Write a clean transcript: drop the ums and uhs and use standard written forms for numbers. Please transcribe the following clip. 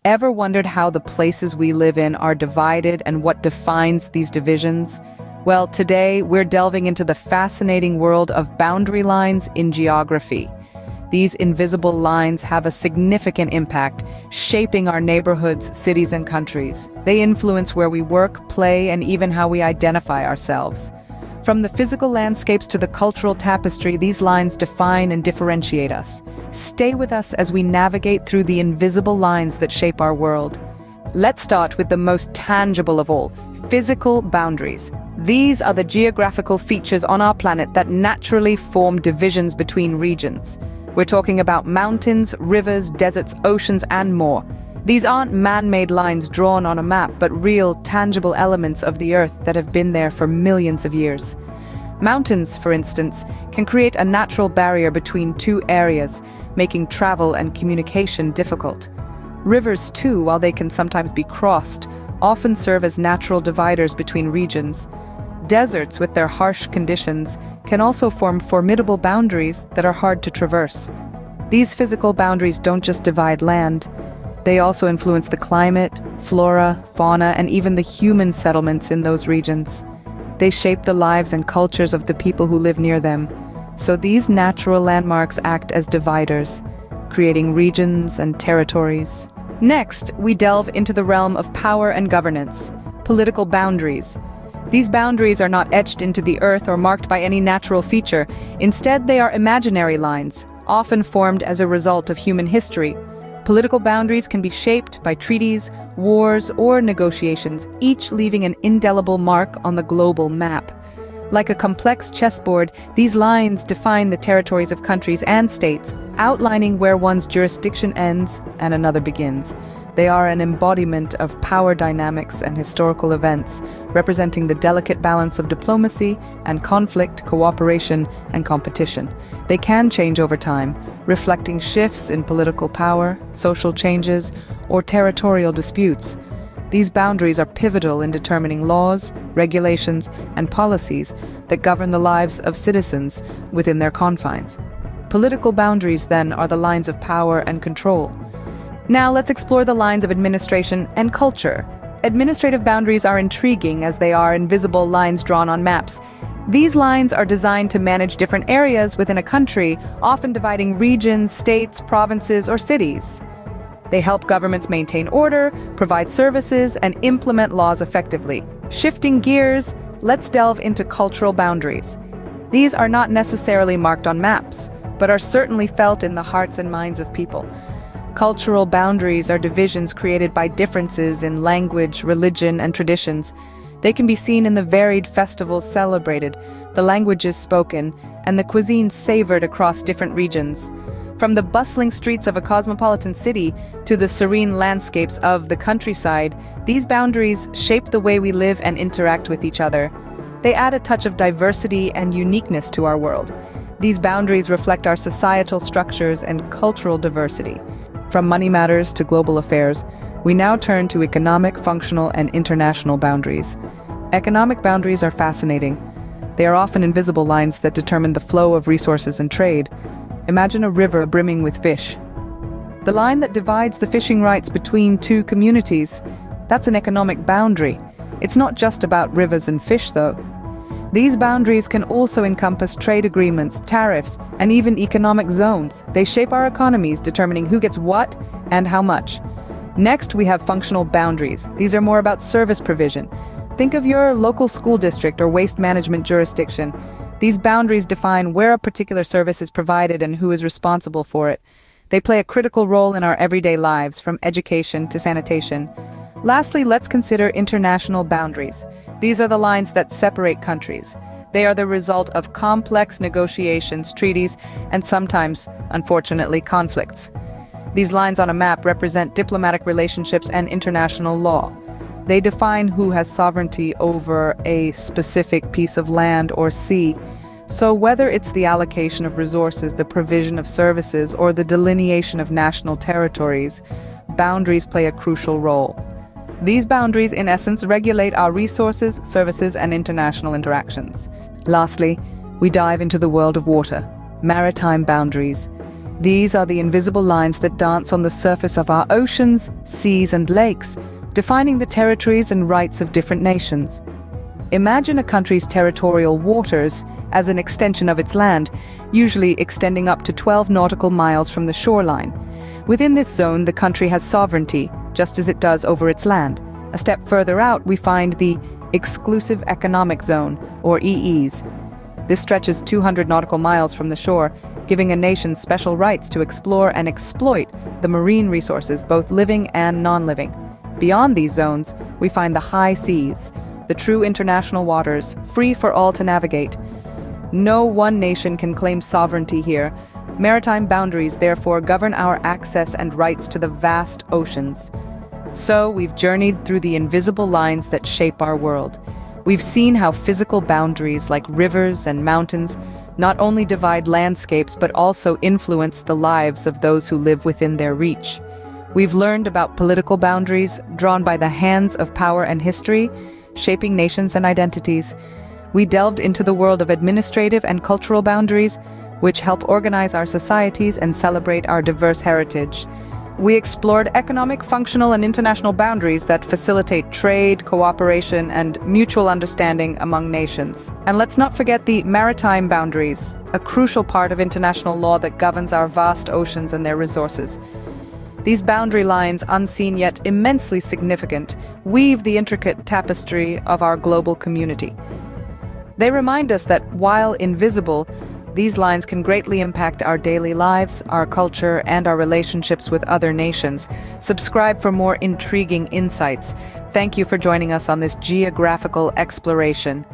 Ever wondered how the places we live in are divided and what defines these divisions? Well, today we're delving into the fascinating world of boundary lines in geography. These invisible lines have a significant impact, shaping our neighborhoods, cities, and countries. They influence where we work, play, and even how we identify ourselves. From the physical landscapes to the cultural tapestry, these lines define and differentiate us. Stay with us as we navigate through the invisible lines that shape our world. Let's start with the most tangible of all, physical boundaries. These are the geographical features on our planet that naturally form divisions between regions. We're talking about mountains, rivers, deserts, oceans, and more. These aren't man-made lines drawn on a map, but real, tangible elements of the Earth that have been there for millions of years. Mountains, for instance, can create a natural barrier between two areas, making travel and communication difficult. Rivers, too, while they can sometimes be crossed, often serve as natural dividers between regions. Deserts, with their harsh conditions, can also form formidable boundaries that are hard to traverse. These physical boundaries don't just divide land. They also influence the climate, flora, fauna, and even the human settlements in those regions. They shape the lives and cultures of the people who live near them. So these natural landmarks act as dividers, creating regions and territories. Next, we delve into the realm of power and governance, political boundaries. These boundaries are not etched into the earth or marked by any natural feature. Instead, they are imaginary lines, often formed as a result of human history. Political boundaries can be shaped by treaties, wars, or negotiations, each leaving an indelible mark on the global map. Like a complex chessboard, these lines define the territories of countries and states, outlining where one's jurisdiction ends and another begins. They are an embodiment of power dynamics and historical events, representing the delicate balance of diplomacy and conflict, cooperation, and competition. They can change over time, reflecting shifts in political power, social changes, or territorial disputes. These boundaries are pivotal in determining laws, regulations, and policies that govern the lives of citizens within their confines. Political boundaries, then, are the lines of power and control. Now let's explore the lines of administration and culture. Administrative boundaries are intriguing as they are invisible lines drawn on maps. These lines are designed to manage different areas within a country, often dividing regions, states, provinces, or cities. They help governments maintain order, provide services, and implement laws effectively. Shifting gears, let's delve into cultural boundaries. These are not necessarily marked on maps, but are certainly felt in the hearts and minds of people. Cultural boundaries are divisions created by differences in language, religion, and traditions. They can be seen in the varied festivals celebrated, the languages spoken, and the cuisines savored across different regions. From the bustling streets of a cosmopolitan city to the serene landscapes of the countryside, these boundaries shape the way we live and interact with each other. They add a touch of diversity and uniqueness to our world. These boundaries reflect our societal structures and cultural diversity. From money matters to global affairs, we now turn to economic, functional, and international boundaries. Economic boundaries are fascinating. They are often invisible lines that determine the flow of resources and trade. Imagine a river brimming with fish. The line that divides the fishing rights between two communities, that's an economic boundary. It's not just about rivers and fish, though. These boundaries can also encompass trade agreements, tariffs, and even economic zones. They shape our economies, determining who gets what and how much. Next, we have functional boundaries. These are more about service provision. Think of your local school district or waste management jurisdiction. These boundaries define where a particular service is provided and who is responsible for it. They play a critical role in our everyday lives, from education to sanitation. Lastly, let's consider international boundaries. These are the lines that separate countries. They are the result of complex negotiations, treaties, and sometimes, unfortunately, conflicts. These lines on a map represent diplomatic relationships and international law. They define who has sovereignty over a specific piece of land or sea. So whether it's the allocation of resources, the provision of services, or the delineation of national territories, boundaries play a crucial role. These boundaries, in essence, regulate our resources, services, and international interactions. Lastly, we dive into the world of water, maritime boundaries. These are the invisible lines that dance on the surface of our oceans, seas, and lakes, defining the territories and rights of different nations. Imagine a country's territorial waters as an extension of its land, usually extending up to 12 nautical miles from the shoreline. Within this zone, the country has sovereignty, just as it does over its land. A step further out, we find the Exclusive Economic Zone, or EEZ. This stretches 200 nautical miles from the shore, giving a nation special rights to explore and exploit the marine resources, both living and non-living. Beyond these zones, we find the high seas, the true international waters, free for all to navigate. No one nation can claim sovereignty here. Maritime boundaries therefore govern our access and rights to the vast oceans. So we've journeyed through the invisible lines that shape our world. We've seen how physical boundaries like rivers and mountains not only divide landscapes but also influence the lives of those who live within their reach. We've learned about political boundaries drawn by the hands of power and history, shaping nations and identities. We delved into the world of administrative and cultural boundaries, which help organize our societies and celebrate our diverse heritage. We explored economic, functional, and international boundaries that facilitate trade, cooperation, and mutual understanding among nations. And let's not forget the maritime boundaries, a crucial part of international law that governs our vast oceans and their resources. These boundary lines, unseen yet immensely significant, weave the intricate tapestry of our global community. They remind us that, while invisible, these lines can greatly impact our daily lives, our culture, and our relationships with other nations. Subscribe for more intriguing insights. Thank you for joining us on this geographical exploration.